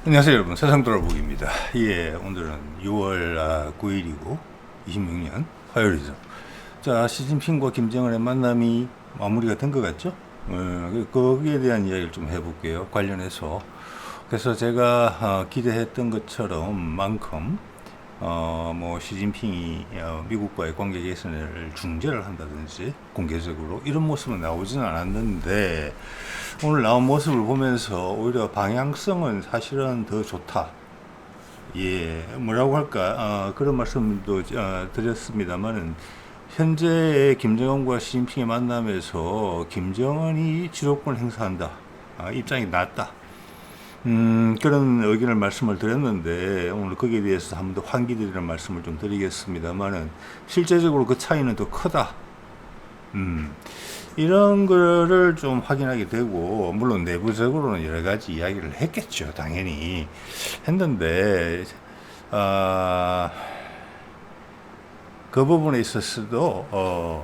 안녕하세요 여러분, 세상돌아보기입니다. 예, 오늘은 6월 9일이고 26년 화요일이죠. 자, 시진핑과 김정은의 만남이 마무리가 된 것 같죠? 거기에 대한 이야기를 좀 해볼게요, 관련해서. 그래서 제가 기대했던 것처럼 만큼 뭐 시진핑이 미국과의 관계 개선을 중재를 한다든지 공개적으로 이런 모습은 나오지는 않았는데, 오늘 나온 모습을 보면서 오히려 방향성은 사실은 더 좋다. 예, 뭐라고 할까? 그런 말씀도 드렸습니다만은, 현재의 김정은과 시진핑의 만남에서 김정은이 주도권을 행사한다. 입장이 낫다. 그런 의견을 말씀을 드렸는데, 오늘 거기에 대해서 한 번 더 환기드리는 말씀을 좀 드리겠습니다만은, 실제적으로 그 차이는 더 크다. 이런 거를 좀 확인하게 되고, 물론 내부적으로는 여러 가지 이야기를 했겠죠. 당연히. 했는데, 그 부분에 있어서도,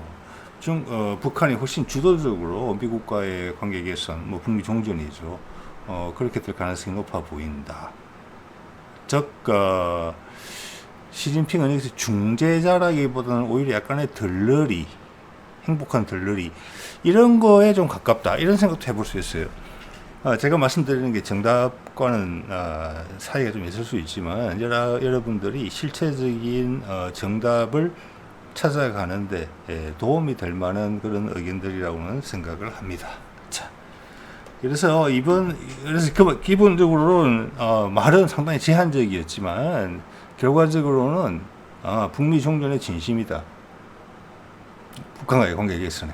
북한이 훨씬 주도적으로 미국과의 관계 개선, 뭐 북미 종전이죠. 그렇게 될 가능성이 높아 보인다. 즉, 시진핑은 여기서 중재자라기보다는 오히려 약간의 덜러리, 행복한 덜러리, 이런 거에 좀 가깝다, 이런 생각도 해볼 수 있어요. 제가 말씀드리는 게 정답과는 사이가 좀 있을 수 있지만, 여러분들이 실체적인 정답을 찾아가는데 도움이 될 만한 그런 의견들이라고는 생각을 합니다. 자, 그래서 기본적으로는 말은 상당히 제한적이었지만, 결과적으로는 북미 종전의 진심이다. 북한과의 관계 개선에.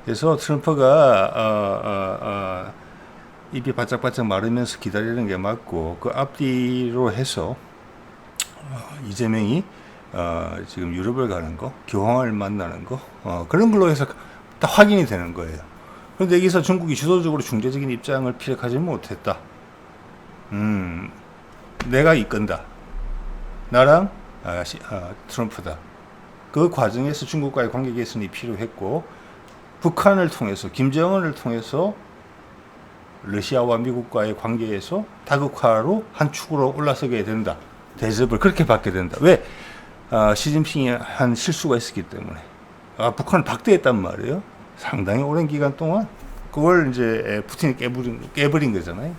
그래서 트럼프가 입이 바짝바짝 마르면서 기다리는 게 맞고, 그 앞뒤로 해서 이재명이 지금 유럽을 가는 거, 교황을 만나는 거, 그런 걸로 해서 다 확인이 되는 거예요. 그런데 여기서 중국이 주도적으로 중재적인 입장을 피력하지 못했다. 내가 이끈다. 나랑 트럼프다. 그 과정에서 중국과의 관계 개선이 필요했고, 북한을 통해서, 김정은을 통해서 러시아와 미국과의 관계에서 다극화로 한 축으로 올라서게 된다. 대접을 그렇게 받게 된다. 왜? 시진핑이 한 실수가 있었기 때문에. 북한을 박대했단 말이에요. 상당히 오랜 기간 동안. 그걸 이제 푸틴이 깨버린 거잖아요.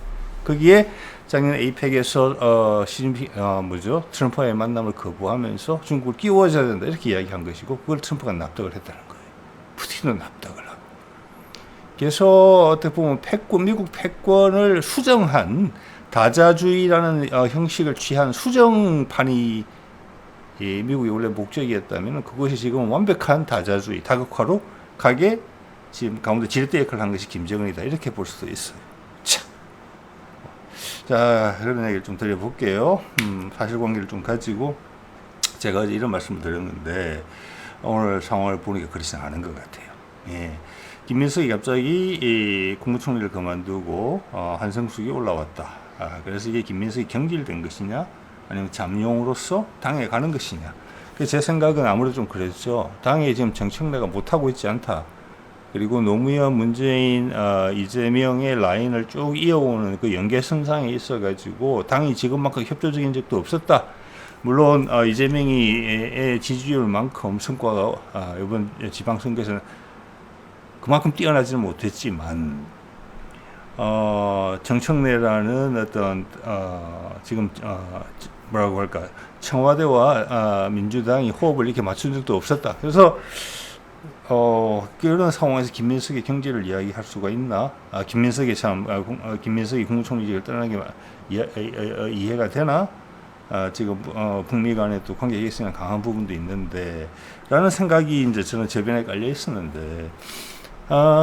거기에 작년 에이펙에서 트럼프와의 만남을 거부하면서 중국을 끼워줘야 된다, 이렇게 이야기한 것이고, 그걸 트럼프가 납득을 했다는 거예요. 푸틴은 납득을 하고. 그래서 어떻게 보면 미국 패권을 수정한 다자주의라는 형식을 취한 수정판이 미국의 원래 목적이었다면, 그것이 지금 완벽한 다자주의, 다극화로 가게 지금 가운데 지렛대 역할을 한 것이 김정은이다, 이렇게 볼 수도 있어요. 자, 그런 얘기를 좀 드려볼게요. 사실관계를 좀 가지고 제가 어제 이런 말씀을 드렸는데, 오늘 상황을 보니까 그렇지는 않은 것 같아요. 예. 김민석이 갑자기 국무총리를 그만두고 한성숙이 올라왔다. 그래서 이게 김민석이 경질된 것이냐, 아니면 잠룡으로서 당에 가는 것이냐. 제 생각은 아무래도 좀 그랬죠. 당에 지금 정청래가 못하고 있지 않다. 그리고 노무현, 문재인, 이재명의 라인을 쭉 이어오는 그 연계선상에 있어가지고 당이 지금만큼 협조적인 적도 없었다. 물론 이재명이 지지율만큼 성과가 이번 지방선거에서는 그만큼 뛰어나지는 못했지만, 정청래라는 어떤 지금 뭐라고 할까, 청와대와 민주당이 호흡을 이렇게 맞춘 적도 없었다. 그래서 그런 상황에서 김민석의 경제를 이야기할 수가 있나? 김민석이 국무총리직을 떠나는 게 이해가 되나? 지금 북미 간에 또 관계 개선이 강한 부분도 있는데, 라는 생각이 이제 저는 저변에 깔려 있었는데,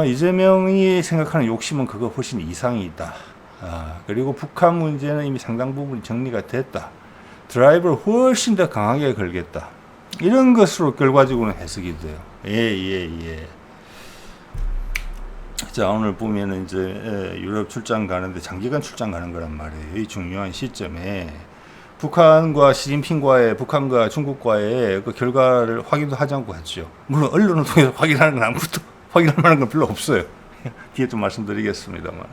이재명이 생각하는 욕심은 그거 훨씬 이상이 있다. 그리고 북한 문제는 이미 상당 부분 정리가 됐다. 드라이브를 훨씬 더 강하게 걸겠다. 이런 것으로 결과적으로는 해석이 돼요. 예. 자, 오늘 보면은 이제 유럽 출장 가는데 장기간 출장 가는 거란 말이에요. 이 중요한 시점에 북한과 북한과 중국과의 그 결과를 확인도 하지 않고 갔죠. 물론 언론을 통해서 확인하는 건 아무것도 확인할 만한 건 별로 없어요. 뒤에 좀 말씀드리겠습니다만.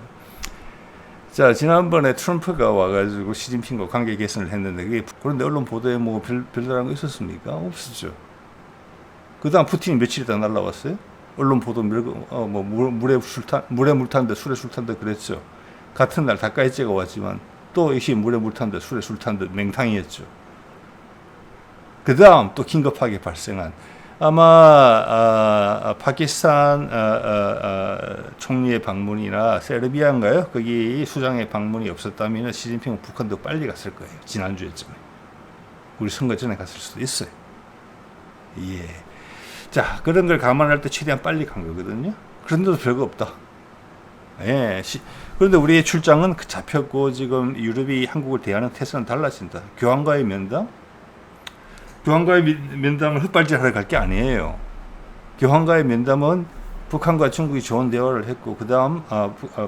자, 지난번에 트럼프가 와가지고 시진핑과 관계 개선을 했는데, 그런데 언론 보도에 뭐 별다른 거 있었습니까? 없었죠. 그 다음 푸틴이 며칠 있다 날라왔어요? 언론 보도 물에 물 탔는데 술에 술 탄다 그랬죠. 같은 날 닭가이째가 왔지만 또 역시 물에 물 탔는데 술에 술 탄다 맹탕이었죠. 그 다음 또 긴급하게 발생한 아마 파키스탄 총리의 방문이나 세르비아인가요? 거기 수장의 방문이 없었다면 시진핑은 북한도 빨리 갔을 거예요. 지난주에쯤에. 우리 선거 전에 갔을 수도 있어요. 예. 자, 그런 걸 감안할 때 최대한 빨리 간 거거든요. 그런데도 별거 없다. 예. 그런데 우리의 출장은 잡혔고 지금 유럽이 한국을 대하는 태세는 달라진다. 교황과의 면담? 교황과의 면담을 헛발질하러 갈 게 아니에요. 교황과의 면담은 북한과 중국이 좋은 대화를 했고 그 다음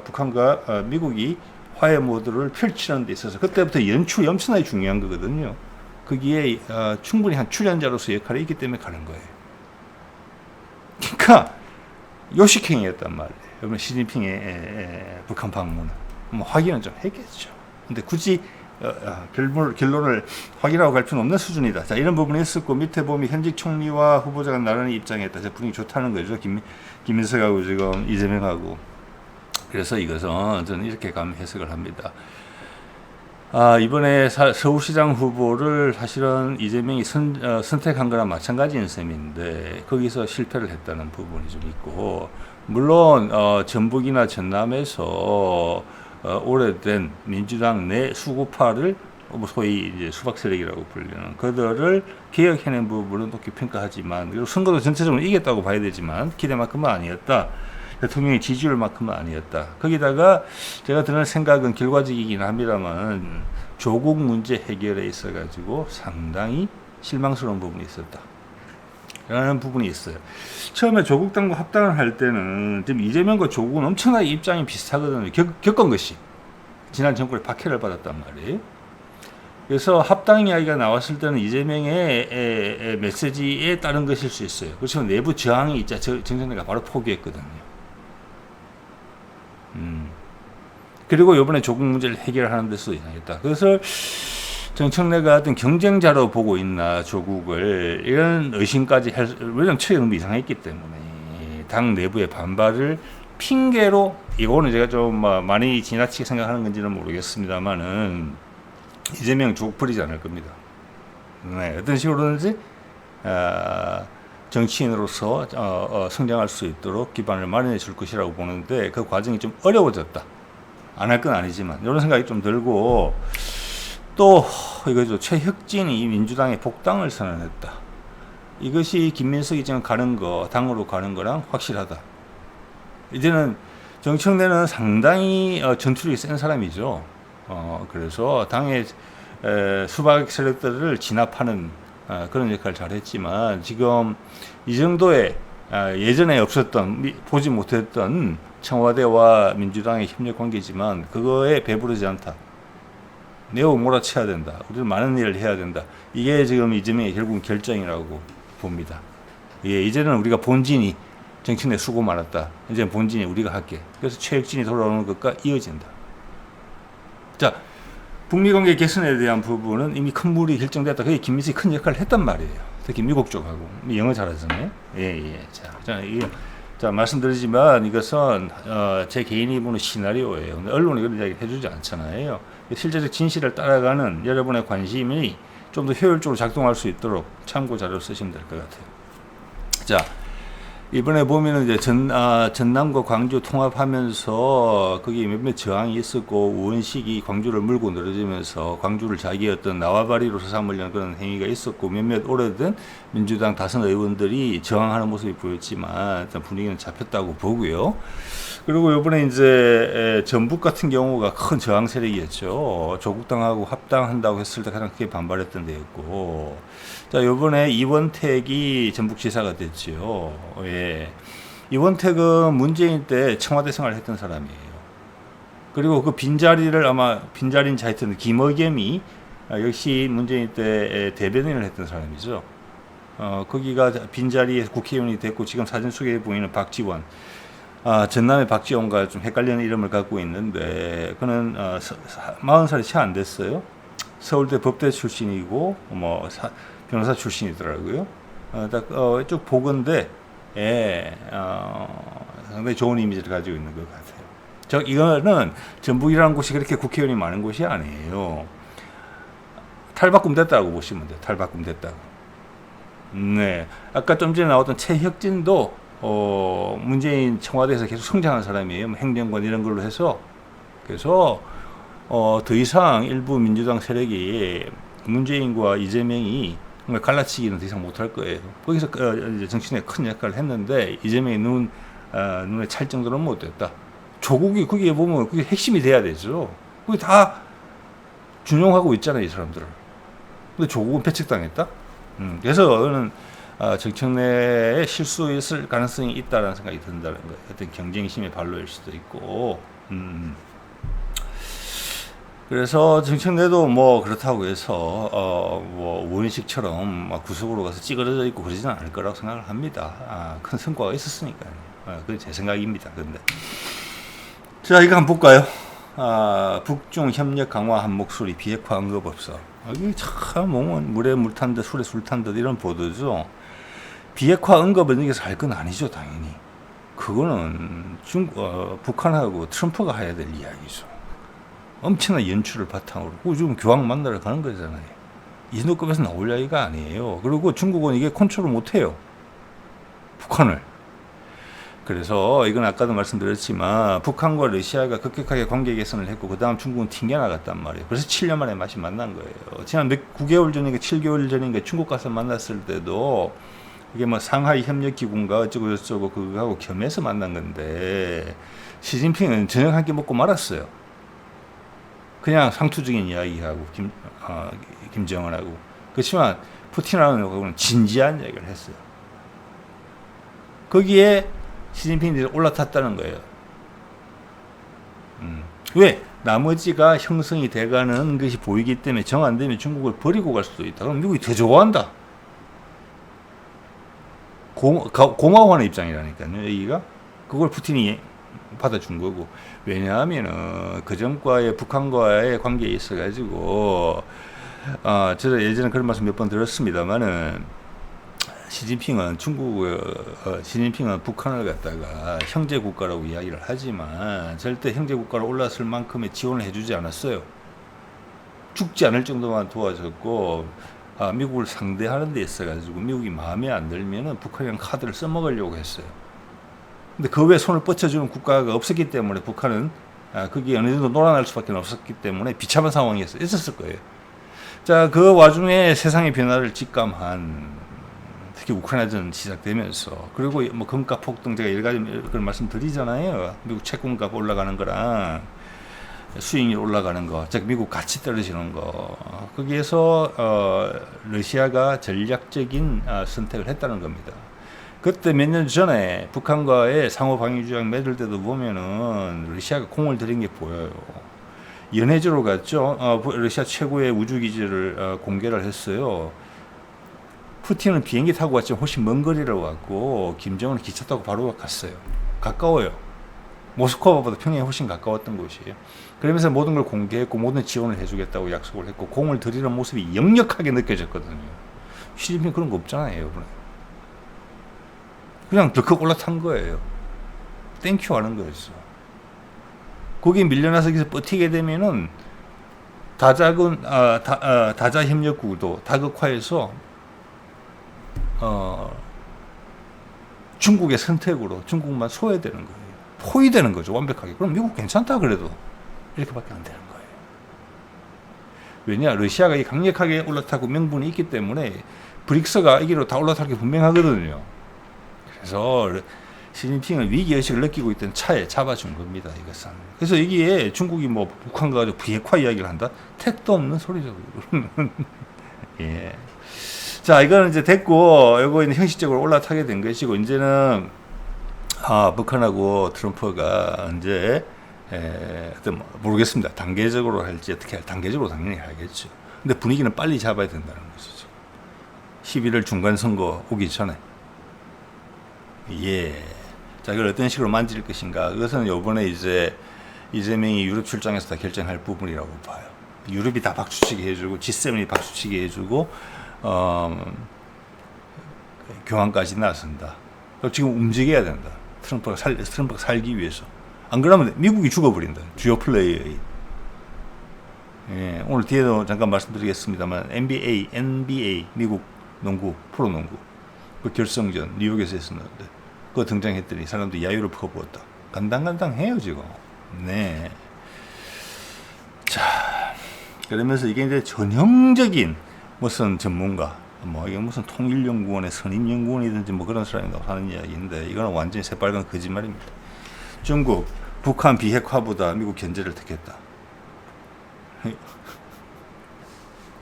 북한과 미국이 화해 모드를 펼치는 데 있어서 그때부터 연출 엄청나게 중요한 거거든요. 거기에 충분히 한 출연자로서 역할이 있기 때문에 가는 거예요. 그러니까 요식행위였단 말이에요. 여러분 시진핑의 북한 방문은 뭐 확인은 좀 했겠죠. 근데 굳이 결론을 확인하고 갈 필요는 없는 수준이다. 자, 이런 부분이 있었고 밑에 보면 현직 총리와 후보자가 나란히 입장했다. 분위기 좋다는 거죠. 김민석하고 지금 이재명하고. 그래서 이것은 저는 이렇게 해석을 합니다. 이번에 서울시장 후보를 사실은 이재명이 선택한 거랑 마찬가지인 셈인데 거기서 실패를 했다는 부분이 좀 있고 물론 전북이나 전남에서 오래된 민주당 내 수구파를 소위 이제 수박 세력이라고 불리는 그들을 개혁해낸 부분은 높게 평가하지만 그리고 선거도 전체적으로 이겼다고 봐야 되지만 기대만큼은 아니었다. 대통령의 지지율만큼은 아니었다. 거기다가 제가 드는 생각은 결과적이긴 합니다만 조국 문제 해결에 있어가지고 상당히 실망스러운 부분이 있었다. 라는 부분이 있어요. 처음에 조국당과 합당을 할 때는 지금 이재명과 조국은 엄청나게 입장이 비슷하거든요. 겪은 것이 지난 정권에 박해를 받았단 말이에요. 그래서 합당 이야기가 나왔을 때는 이재명의 메시지에 따른 것일 수 있어요. 그렇지만 내부 저항이 있자 정청래가 바로 포기했거든요. 그리고 이번에 조국 문제를 해결하는 데서 이상했다. 그래서 정청래가 어떤 경쟁자로 보고 있나 조국을 이런 의심까지 왜냐면 최근 너무 이상했기 때문에 당 내부의 반발을 핑계로 이거는 제가 좀 많이 지나치게 생각하는 건지는 모르겠습니다만은 이재명 조국 버리지 않을 겁니다. 네, 어떤 식으로든지 정치인으로서 성장할 수 있도록 기반을 마련해 줄 것이라고 보는데 그 과정이 좀 어려워졌다. 안 할 건 아니지만 이런 생각이 좀 들고 또 이거죠. 최혁진이 민주당에 복당을 선언했다. 이것이 김민석이 지금 가는 거 당으로 가는 거랑 확실하다. 이제는 정청래는 상당히 전투력이 센 사람이죠. 그래서 당의 수박 세력들을 진압하는 그런 역할을 잘했지만 지금 이 정도의 예전에 없었던 보지 못했던 청와대와 민주당의 협력 관계지만 그거에 배부르지 않다. 내고 몰아쳐야 된다. 우리는 많은 일을 해야 된다. 이게 지금 이재명의 결국 결정이라고 봅니다. 예, 이제는 우리가 본진이 정치인에 수고 많았다. 이제 본진이 우리가 할게. 그래서 최혁진이 돌아오는 것과 이어진다. 자, 북미 관계 개선에 대한 부분은 이미 큰 물이 결정됐다. 그게 김민석이 큰 역할을 했단 말이에요. 특히 미국 쪽하고 영어 잘하잖아요. 예. 자, 말씀드리지만 이것은 제 개인이 보는 시나리오예요. 근데 언론이 그런 이야기 해주지 않잖아요. 실제적 진실을 따라가는 여러분의 관심이 좀 더 효율적으로 작동할 수 있도록 참고 자료를 쓰시면 될 것 같아요. 자, 이번에 보면은 이제 전남과 광주 통합하면서 거기 몇몇 저항이 있었고 우원식이 광주를 물고 늘어지면서 광주를 자기의 어떤 나와바리로 삼으려는 그런 행위가 있었고 몇몇 오래된 민주당 다선 의원들이 저항하는 모습이 보였지만 일단 분위기는 잡혔다고 보고요. 그리고 이번에 이제 전북 같은 경우가 큰 저항 세력이었죠. 조국당하고 합당한다고 했을 때 가장 크게 반발했던 데였고, 자, 이번에 이원택이 전북지사가 됐죠. 예. 이원택은 문재인 때 청와대 생활을 했던 사람이에요. 그리고 그 빈자리를 아마 빈자리인지 하여튼 김의겸이 역시 문재인 때 대변인을 했던 사람이죠. 거기가 빈자리에 국회의원이 됐고 지금 사진 속에 보이는 박지원. 전남의 박지원과 좀 헷갈리는 이름을 갖고 있는데 그는 40살이 채 안 됐어요. 서울대 법대 출신이고 뭐 변호사 출신이더라고요. 쭉 보건대 상당히 좋은 이미지를 가지고 있는 것 같아요. 이거는 전북이라는 곳이 그렇게 국회의원이 많은 곳이 아니에요. 탈바꿈 됐다고 보시면 돼요. 탈바꿈 됐다고. 네. 아까 좀 전에 나왔던 최혁진도 문재인 청와대에서 계속 성장한 사람이에요. 뭐 행정관 이런 걸로 해서. 그래서 더 이상 일부 민주당 세력이 문재인과 이재명이 갈라치기는 더 이상 못할 거예요. 거기서 이제 정치인에 큰 역할을 했는데 이재명이 눈에 찰 정도는 못됐다. 조국이 거기에 보면 그게 핵심이 돼야 되죠. 그게 다 준용하고 있잖아요, 이 사람들을. 근데 조국은 배척당했다. 그래서 저는 정청래의 실수였을 가능성이 있다라는 생각이 든다는 거예요. 어떤 경쟁심의 발로일 수도 있고. 그래서 정청래도 뭐 그렇다고 해서 뭐 우원식처럼 막 구석으로 가서 찌그러져 있고 그러지는 않을 거라고 생각을 합니다. 큰 성과가 있었으니까요. 그게 제 생각입니다. 근데 자, 이거 한번 볼까요? 북중 협력 강화 한 목소리 비핵화 언급 없어. 이게 참 물에 물 탄 듯 술에 술 탄 듯 이런 보도죠. 비핵화 언급은 여기서 할 건 아니죠, 당연히. 그거는 북한하고 트럼프가 해야 될 이야기죠. 엄청난 연출을 바탕으로. 지금 교황 만나러 가는 거잖아요. 이 정도급에서 나올 이야기가 아니에요. 그리고 중국은 이게 컨트롤 못해요. 북한을. 그래서 이건 아까도 말씀드렸지만 북한과 러시아가 급격하게 관계 개선을 했고 그 다음 중국은 튕겨나갔단 말이에요. 그래서 7년 만에 다시 만난 거예요. 지난 9개월 전인가 7개월 전인가 중국 가서 만났을 때도 이게 뭐 상하이 협력기구인가 어쩌고 저쩌고 그거하고 겸해서 만난 건데 시진핑은 저녁 한 끼 먹고 말았어요. 그냥 상투적인 이야기하고 김정은하고. 그렇지만 푸틴하고는 진지한 이야기를 했어요. 거기에 시진핑이 올라탔다는 거예요. 왜? 나머지가 형성이 돼가는 것이 보이기 때문에 정 안 되면 중국을 버리고 갈 수도 있다. 그럼 미국이 더 좋아한다. 고마워하는 입장이라니까요. 여기가 그걸 푸틴이 받아준 거고. 왜냐하면은 그 전과의 북한과의 관계에 있어가지고 저도 예전에 그런 말씀 몇 번 들었습니다만은. 시진핑은 북한을 갖다가 형제 국가라고 이야기를 하지만 절대 형제 국가로 올랐을 만큼의 지원을 해주지 않았어요. 죽지 않을 정도만 도와줬고 미국을 상대하는 데 있어가지고 미국이 마음에 안 들면은 북한이랑 카드를 써먹으려고 했어요. 근데 그 외에 손을 뻗쳐주는 국가가 없었기 때문에 북한은 그게 어느 정도 놀아날 수밖에 없었기 때문에 비참한 상황이 있었을 거예요. 자, 그 와중에 세상의 변화를 직감한 특히 우크라이나전 시작되면서 그리고 뭐 금값 폭등 제가 여러 가지 그런 말씀 드리잖아요. 미국 채권값 올라가는 거랑 수익률 올라가는 거, 즉 미국 가치 떨어지는 거. 거기에서 러시아가 전략적인 선택을 했다는 겁니다. 그때 몇 년 전에 북한과의 상호 방위 조약 맺을 때도 보면은 러시아가 공을 들인 게 보여요. 연해주로 갔죠. 러시아 최고의 우주 기지를 공개를 했어요. 푸틴은 비행기 타고 왔지만 훨씬 먼 거리를 왔고 김정은은 기차 타고 바로 갔어요. 가까워요. 모스크바보다 평양이 훨씬 가까웠던 곳이에요. 그러면서 모든 걸 공개했고 모든 지원을 해주겠다고 약속을 했고 공을 들이는 모습이 역력하게 느껴졌거든요. 시진핑 그런 거 없잖아요. 그냥 덜컥 올라탄 거예요. 땡큐 하는 거였어. 거기에 밀려나서 여기서 버티게 되면은 다자협력구도 다극화해서 중국의 선택으로 중국만 소외되는 거예요. 포위되는 거죠. 완벽하게. 그럼 미국 괜찮다 그래도 이렇게밖에 안 되는 거예요. 왜냐? 러시아가 강력하게 올라타고 명분이 있기 때문에 브릭스가 이기로 다 올라탈 게 분명하거든요. 그래서 시진핑은 위기의식을 느끼고 있던 차에 잡아준 겁니다. 이것은. 그래서 여기에 중국이 뭐 북한과 가지고 비핵화 이야기를 한다? 택도 없는 소리죠. 예. 자, 이거는 이제 됐고, 이거는 형식적으로 올라타게 된 것이고, 이제는, 북한하고 트럼프가 이제, 모르겠습니다. 단계적으로 할지 어떻게 단계적으로 당연히 하겠죠. 근데 분위기는 빨리 잡아야 된다는 것이죠. 11월 중간선거 오기 전에. 예. 자, 이걸 어떤 식으로 만질 것인가? 그것은 요번에 이제 이재명이 유럽 출장에서 다 결정할 부분이라고 봐요. 유럽이 다 박수치게 해주고 G7이 박수치게 해주고 교환까지 나선다. 지금 움직여야 된다. 트럼프가 살기 위해서. 안 그러면 미국이 죽어버린다. 주요 플레이어의. 예, 오늘 뒤에도 잠깐 말씀드리겠습니다만 NBA 미국 농구 프로농구 그 결승전 뉴욕에서 했었는데 그거 등장했더니 사람들이 야유를 퍼부었다. 간당간당해요 지금. 네. 자, 그러면서 이게 이제 전형적인 무슨 전문가, 뭐 이게 무슨 통일연구원의 선임연구원이든지 뭐 그런 사람이 하는 이야기인데 이거는 완전히 새빨간 거짓말입니다. 중국, 북한 비핵화보다 미국 견제를 택했다.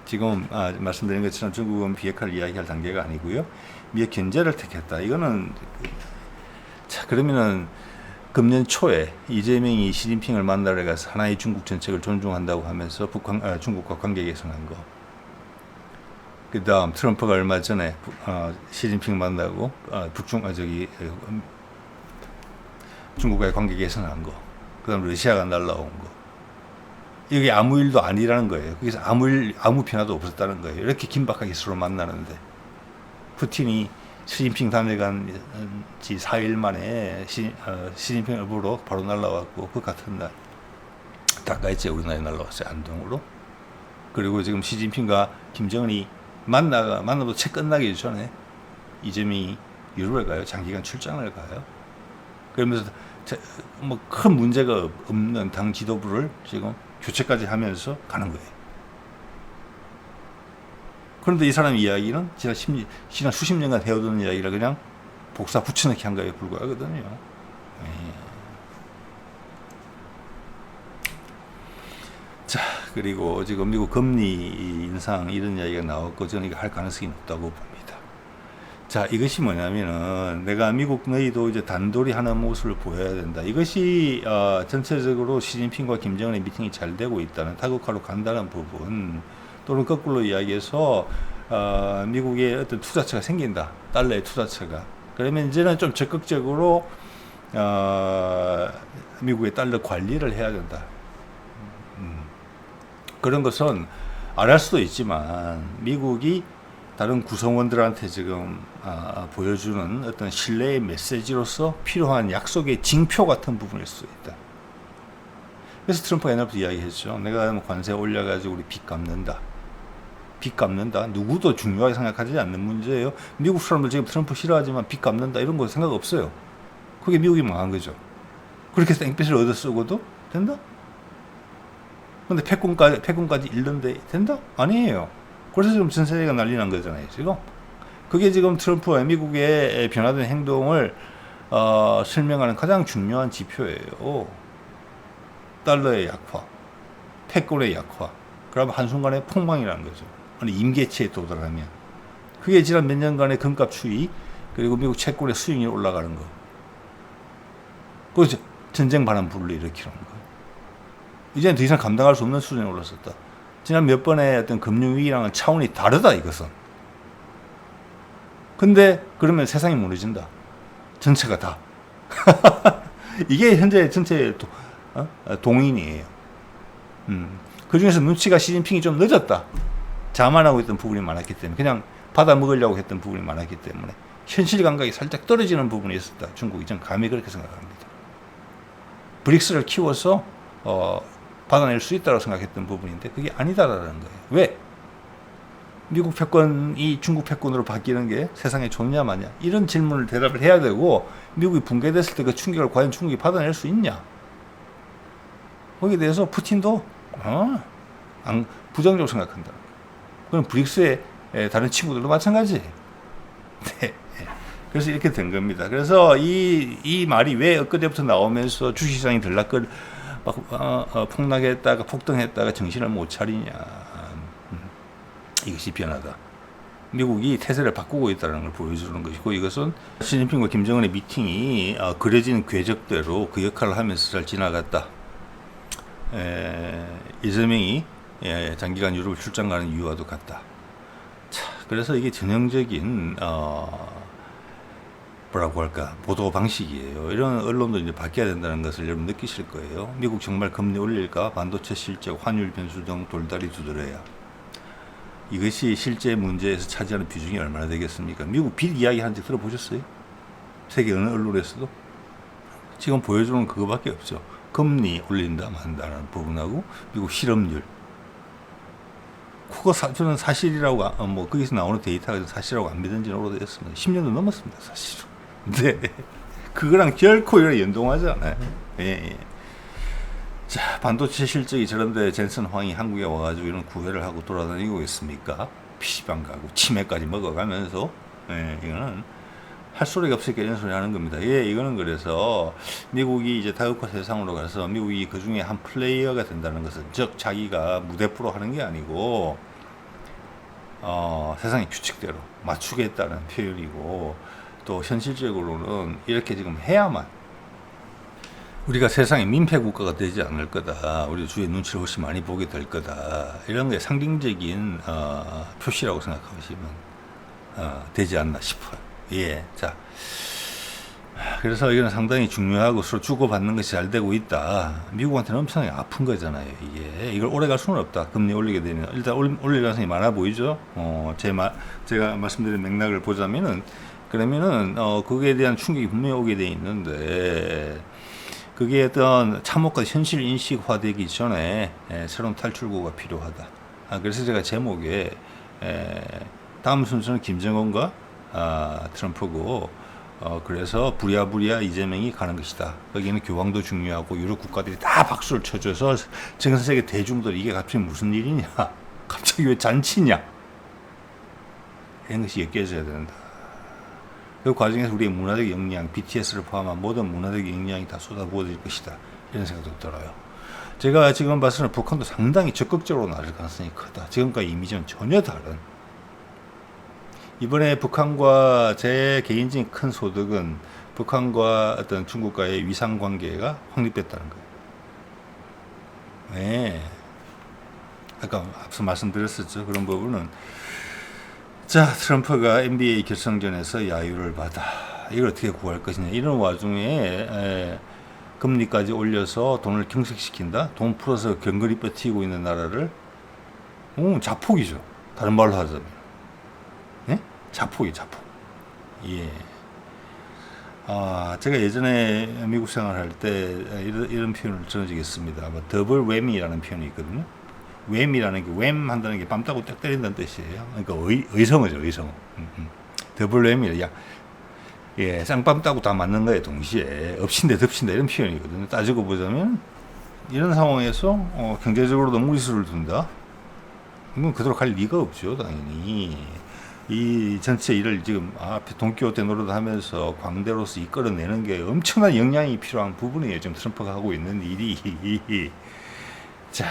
지금 말씀드린 것처럼 중국은 비핵화를 이야기할 단계가 아니고요. 미국 견제를 택했다. 이거는 자 그러면은 금년 초에 이재명이 시진핑을 만나러 가서 하나의 중국 정책을 존중한다고 하면서 중국과 관계 개선한 거. 그 다음 트럼프가 얼마 전에 시진핑 만나고 중국과의 관계 개선한 거. 그 다음 러시아가 날라온 거. 이게 아무 일도 아니라는 거예요. 거기서 아무 변화도 없었다는 거예요. 이렇게 긴박하게 서로 만나는데 푸틴이 시진핑 다녀간 지 4일 만에 시진핑 일부러 바로 날라왔고 그 같은 날 다가있지 우리나라에 날라왔어요. 안동으로. 그리고 지금 시진핑과 김정은이 만나도 채 끝나기 전에 이재명이 유럽을 가요. 장기간 출장을 가요. 그러면서 뭐 큰 문제가 없는 당 지도부를 지금 교체까지 하면서 가는 거예요. 그런데 이 사람 이야기는 지난 수십 년간 해오던 이야기를 그냥 복사 붙여넣기 한 거에 불과하거든요. 자, 그리고 지금 미국 금리 인상 이런 이야기가 나왔고 저는 이거 할 가능성이 높다고 봅니다. 자, 이것이 뭐냐면은 내가 미국 너희도 이제 단돌이 하는 모습을 보여야 된다. 이것이 전체적으로 시진핑과 김정은의 미팅이 잘 되고 있다는 다국화로 간다는 부분 또는 거꾸로 이야기해서 미국의 어떤 투자처가 생긴다. 달러의 투자처가. 그러면 이제는 좀 적극적으로 미국의 달러 관리를 해야 된다. 그런 것은 안 할 수도 있지만 미국이 다른 구성원들한테 지금 보여주는 어떤 신뢰의 메시지로서 필요한 약속의 징표 같은 부분일 수 있다. 그래서 트럼프가 옛날부터 이야기했죠. 내가 관세 올려가지고 우리 빚 갚는다. 누구도 중요하게 생각하지 않는 문제예요. 미국 사람들 지금 트럼프 싫어하지만 빚 갚는다 이런 거 생각 없어요. 그게 미국이 망한 거죠. 그렇게 해서 땡볕을 얻어 쓰고도 된다? 근데 패권까지 잃는데 된다? 아니에요. 그래서 지금 전 세계가 난리 난 거잖아요, 지금. 그게 지금 트럼프와 미국의 변화된 행동을 설명하는 가장 중요한 지표예요. 달러의 약화, 패권의 약화. 그러면 한순간에 폭망이라는 거죠. 아니, 임계치에 도달하면. 그게 지난 몇 년간의 금값 추이, 그리고 미국 채권의 수익률이 올라가는 거. 그래서 전쟁 반환 불을 일으키는 거. 이제는 더 이상 감당할 수 없는 수준에 올랐었다. 지난 몇 번의 어떤 금융위기랑은 차원이 다르다, 이것은. 근데, 그러면 세상이 무너진다. 전체가 다. 이게 현재 전체 동인이에요. 그 중에서 눈치가 시진핑이 좀 늦었다. 자만하고 있던 부분이 많았기 때문에, 그냥 받아 먹으려고 했던 부분이 많았기 때문에, 현실 감각이 살짝 떨어지는 부분이 있었다. 중국이 전 감히 그렇게 생각합니다. 브릭스를 키워서, 받아낼 수 있다고 생각했던 부분인데 그게 아니다라는 거예요. 왜? 미국 패권이 중국 패권으로 바뀌는 게 세상에 좋냐 마냐 이런 질문을 대답을 해야 되고 미국이 붕괴됐을 때 그 충격을 과연 중국이 받아낼 수 있냐 거기에 대해서 푸틴도 부정적으로 생각한다. 그럼 브릭스의 다른 친구들도 마찬가지. 네. 그래서 이렇게 된 겁니다. 그래서 이 말이 왜 엊그제부터 나오면서 주식시장이 폭락했다가 폭등했다가 정신을 못 차리냐. 이것이 변화다. 미국이 태세를 바꾸고 있다는 걸 보여주는 것이고 이것은 시진핑과 김정은의 미팅이 그려진 궤적대로 그 역할을 하면서 잘 지나갔다. 이재명이 장기간 유럽을 출장 가는 이유와도 같다. 자, 그래서 이게 전형적인 뭐라고 할까, 보도 방식이에요. 이런 언론도 이제 바뀌어야 된다는 것을 여러분 느끼실 거예요. 미국 정말 금리 올릴까? 반도체 실적, 환율 변수 등 돌다리 두드려야. 이것이 실제 문제에서 차지하는 비중이 얼마나 되겠습니까? 미국 빚 이야기 하는지 들어보셨어요? 세계 어느 언론에서도? 지금 보여주는 그거밖에 없죠. 금리 올린다 만다라는 부분하고 미국 실업률. 그거 저는 사실이라고, 뭐 거기서 나오는 데이터가 사실이라고 안 믿은 지는 오래됐습니다. 10년도 넘었습니다, 사실은. 근데 그거랑 결코 이런 연동하지 않아요. 예, 예. 자, 반도체 실적이 저런데 젠슨 황이 한국에 와가지고 이런 구애를 하고 돌아다니고 있습니까? PC방 가고 치매까지 먹어가면서. 예, 이거는 할 소리가 없으니까 이런 소리 하는 겁니다. 예, 이거는 그래서 미국이 이제 다국화 세상으로 가서 미국이 그 중에 한 플레이어가 된다는 것은, 즉 자기가 무대 프로 하는 게 아니고 세상의 규칙대로 맞추겠다는 표현이고, 또 현실적으로는 이렇게 지금 해야만 우리가 세상의 민폐 국가가 되지 않을 거다. 우리 주위에 눈치를 훨씬 많이 보게 될 거다. 이런 게 상징적인 표시라고 생각하시면 되지 않나 싶어요. 예, 자, 그래서 이건 상당히 중요하고 서로 주고받는 것이 잘 되고 있다. 미국한테는 엄청나게 아픈 거잖아요. 이게 이걸 오래 갈 수는 없다. 금리 올리게 되면 일단 올릴 가능성이 많아 보이죠. 제가 말씀드린 맥락을 보자면은, 그러면은 그거에 대한 충격이 분명히 오게 돼 있는데, 그게 어떤 참혹과 현실 인식화되기 전에 새로운 탈출구가 필요하다. 그래서 제가 제목에 다음 순서는 김정은과 트럼프고, 그래서 부랴부랴 이재명이 가는 것이다. 거기는 교황도 중요하고 유럽 국가들이 다 박수를 쳐줘서 전 세계 대중들 이게 갑자기 무슨 일이냐, 갑자기 왜 잔치냐, 이런 것이 엮여져야 된다. 그 과정에서 우리의 문화적 역량, BTS를 포함한 모든 문화적 역량이 다 쏟아부어질 것이다. 이런 생각도 들어요. 제가 지금 봐서는 북한도 상당히 적극적으로 나설 가능성이 크다. 지금과 이미지는 전혀 다른. 이번에 북한과 제 개인적인 큰 소득은 북한과 어떤 중국과의 위상 관계가 확립됐다는 거예요. 네. 아까 앞서 말씀드렸었죠. 그런 부분은. 자, 트럼프가 NBA 결승전에서 야유를 받아. 이걸 어떻게 구할 것이냐. 이런 와중에 금리까지 올려서 돈을 경색시킨다. 돈 풀어서 경거리 버티고 있는 나라를 자폭이죠. 다른 말로 하자면. 네? 자폭. 예. 제가 예전에 미국 생활할 때 이런 표현을 전한 적이 있습니다. 더블 웸이라는 표현이 있거든요. 웸이라는 게, 웸 한다는 게 뺨 따고 딱 때린다는 뜻이에요. 그러니까 의성어죠, 의성어. 더블 웸이라, 예, 쌍뺨 따고 다 맞는 거에 동시에 엎친다 덮친다 이런 표현이거든요. 따지고 보자면 이런 상황에서 경제적으로도 무리수를 둔다. 이건 그대로 갈 리가 없죠, 당연히. 이 전체 일을 지금 돈키호테 노릇 하면서 광대로서 이끌어내는 게 엄청난 역량이 필요한 부분이에요. 지금 트럼프가 하고 있는 일이. 자,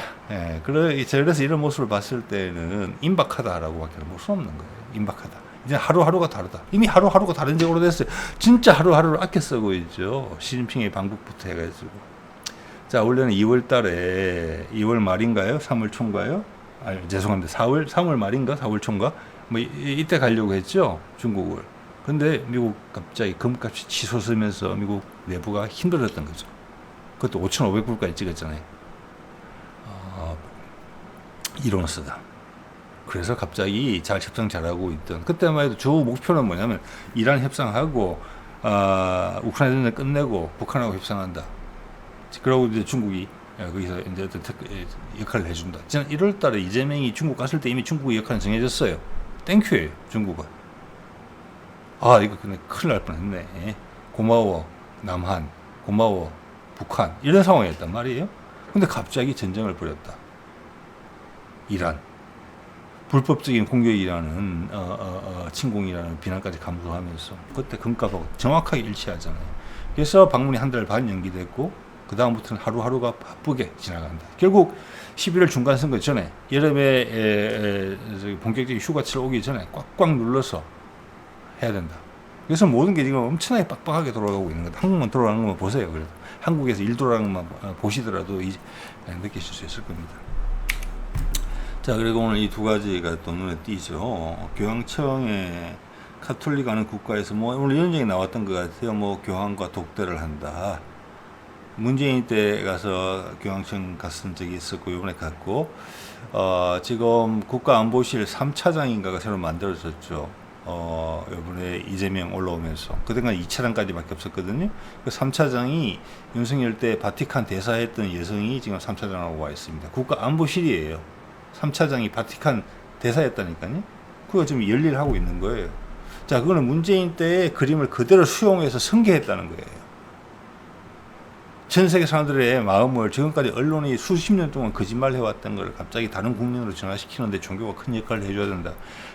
그래서 이런 모습을 봤을 때는 임박하다라고밖에 볼 수 없는 거예요. 임박하다. 이제 하루하루가 다르다. 이미 하루하루가 다른 지 오래됐어요. 진짜 하루하루를 아껴 쓰고 있죠. 시진핑의 방북부터 해가지고. 자, 원래는 2월 달에, 2월 말인가요? 3월 초인가요? 죄송합니다. 3월 말인가? 4월 초인가? 뭐 이때 가려고 했죠, 중국을. 근데 미국 갑자기 금값이 치솟으면서 미국 내부가 힘들었던 거죠. 그것도 5,500불까지 찍었잖아요. 이론을 쓰다. 그래서 갑자기 협상 잘하고 있던, 그때만 해도 주 목표는 뭐냐면 이란 협상하고 우크라이나 전쟁 끝내고 북한하고 협상한다. 그러고 이제 중국이 거기서 이제 역할을 해준다. 지난 1월 달에 이재명이 중국 갔을 때 이미 중국의 역할은 정해졌어요. 땡큐예요, 중국은. 이거 근데 큰일 날 뻔했네. 고마워 남한, 고마워 북한, 이런 상황이었단 말이에요. 근데 갑자기 전쟁을 벌였다. 이란. 불법적인 공격이라는 침공이라는 비난까지 감수하면서 그때 금값하고 정확하게 일치하잖아요. 그래서 방문이 한 달 반 연기됐고, 그 다음부터는 하루하루가 바쁘게 지나간다. 결국 11월 중간 선거 전에, 여름에 본격적인 휴가철 오기 전에 꽉꽉 눌러서 해야 된다. 그래서 모든 게 지금 엄청나게 빡빡하게 돌아가고 있는 거다. 한국만 돌아가는 것만 보세요. 그래도 한국에서 일 돌아가는 것만 보시더라도 느끼실 수 있을 겁니다. 자, 그리고 오늘 이 두 가지가 또 눈에 띄죠. 교황청의 카톨릭 하는 국가에서 뭐 오늘 이런 얘기 나왔던 것 같아요. 뭐 교황과 독대를 한다. 문재인 때 가서 교황청 갔은 적이 있었고 이번에 갔고 지금 국가안보실 3차장인가가 새로 만들어졌죠. 이번에 이재명 올라오면서 그동안 2차장까지밖에 없었거든요. 그 3차장이 윤석열 때 바티칸 대사했던 여성이 지금 3차장으로 와 있습니다. 국가안보실이에요. 3차장이 바티칸 대사였다니까요. 그거 지금 열일하고 있는 거예요. 자, 그거는 문재인 때의 그림을 그대로 수용해서 승계했다는 거예요. 전 세계 사람들의 마음을 지금까지 언론이 수십 년 동안 거짓말 해왔던 걸 갑자기 다른 국민으로 전환시키는데 종교가 큰 역할을 해줘야 된다.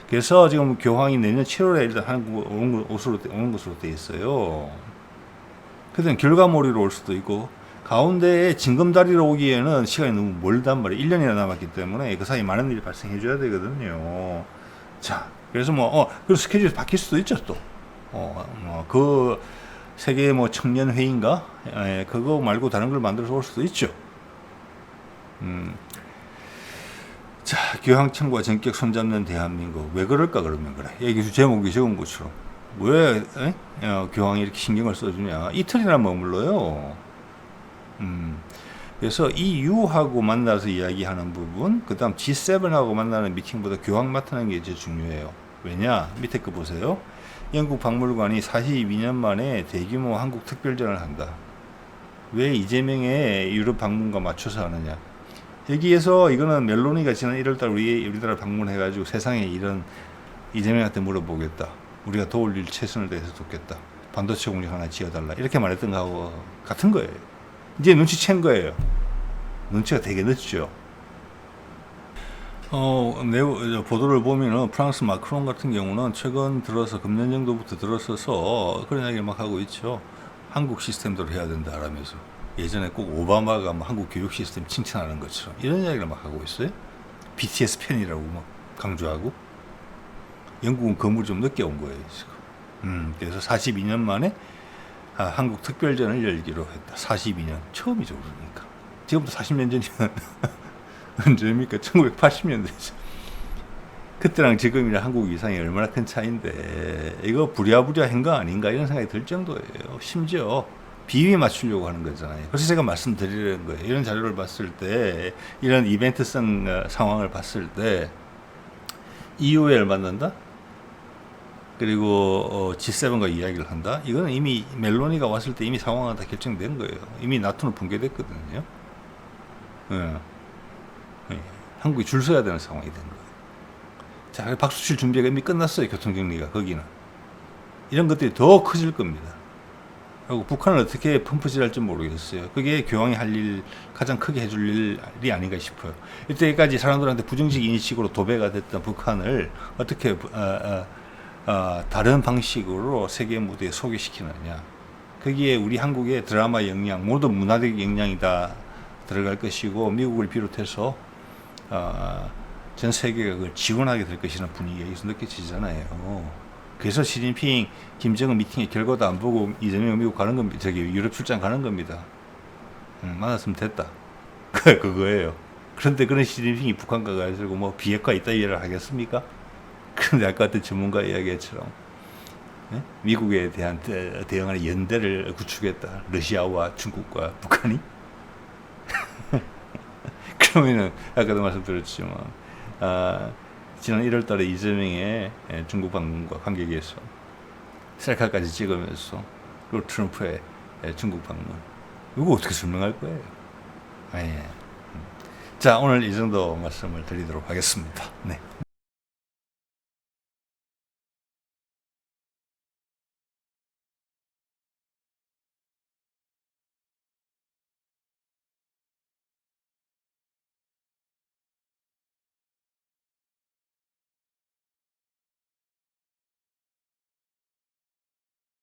그래서 지금 교황이 내년 7월에 일단 한국 오는 것으로 돼 있어요. 그때는 결과몰이로 올 수도 있고 가운데에 징검다리로 오기에는 시간이 너무 멀단 말이에요. 1년이나 남았기 때문에 그 사이 많은 일이 발생해줘야 되거든요. 자, 그래서 그 스케줄이 바뀔 수도 있죠 또. 그 세계 뭐 청년 회의인가? 그거 말고 다른 걸 만들어서 올 수도 있죠. 자, 교황청과 전격 손잡는 대한민국. 왜 그럴까 그러면 그래. 여기 제목이 적은 것처럼. 왜 교황이 이렇게 신경을 써주냐. 이틀이나 머물러요. 그래서 EU하고 만나서 이야기하는 부분, 그 다음 G7하고 만나는 미팅보다 교황 맡는 게 제일 중요해요. 왜냐? 밑에 거 보세요. 영국 박물관이 42년 만에 대규모 한국 특별전을 한다. 왜 이재명의 유럽 방문과 맞춰서 하느냐? 여기에서 이거는 멜로니가 지난 1월달 우리나라 방문해가지고 세상에 이런 이재명한테 물어보겠다. 우리가 도울 일 최선을 다해서 돕겠다. 반도체 공장 하나 지어달라. 이렇게 말했던 거하고 같은 거예요. 이제 눈치챈 거예요. 눈치가 되게 늦죠. 보도를 보면은 프랑스 마크롱 같은 경우는 최근 들어서 금년 정도부터 들어서서 그런 이야기를 막 하고 있죠. 한국 시스템대로 해야 된다 라면서 예전에 꼭 오바마가 뭐 한국 교육 시스템 칭찬하는 것처럼 이런 이야기를 막 하고 있어요. BTS 팬이라고 막 강조하고 영국은 건물이 좀 늦게 온 거예요 지금. 그래서 42년 만에 한국 특별전을 열기로 했다. 42년 처음이죠 그러니까. 지금부터 40년 전이면 언제입니까? 1980년대죠. 그때랑 지금이랑 한국 위상이 얼마나 큰 차이인데 이거 부랴부랴 한 거 아닌가 이런 생각이 들 정도예요. 심지어 비위 맞추려고 하는 거잖아요. 그래서 제가 말씀드리는 거예요. 이런 자료를 봤을 때 이런 이벤트성 상황을 봤을 때 EU를 만난다? 그리고 G7과 이야기를 한다? 이거는 이미 멜로니가 왔을 때 이미 상황은 다 결정된 거예요. 이미 나토는 붕괴됐거든요. 한국이 줄 서야 되는 상황이 된 거예요. 자, 박수 칠 준비가 이미 끝났어요. 교통정리가 거기는. 이런 것들이 더 커질 겁니다. 그리고 북한을 어떻게 펌프질할지 모르겠어요. 그게 교황이 할 일, 가장 크게 해줄 일이 아닌가 싶어요. 이때까지 사람들한테 부정적 인식으로 도배가 됐던 북한을 어떻게 다른 방식으로 세계 무대에 소개시키느냐. 거기에 우리 한국의 드라마 역량, 모든 문화적 역량이 다 들어갈 것이고 미국을 비롯해서 전 세계가 그걸 지원하게 될 것이라는 분위기가 여기서 느껴지잖아요. 그래서 시진핑, 김정은 미팅의 결과도 안 보고 이재명 미국 가는 겁니다. 저기 유럽 출장 가는 겁니다. 만났으면 됐다. 그거예요. 그런데 그런 시진핑이 북한 가가지고 뭐 비핵화 있다 이야기를 하겠습니까? 그런데 아까 같은 전문가 이야기처럼 미국에 대한 대응하는 연대를 구축했다. 러시아와 중국과 북한이? 그러면은 아까도 말씀드렸지만 지난 1월달에 이재명의 중국 방문과 관계에서 셀카까지 찍으면서 그리고 트럼프의 중국 방문 이거 어떻게 설명할 거예요? 자, 오늘 이 정도 말씀을 드리도록 하겠습니다. 네.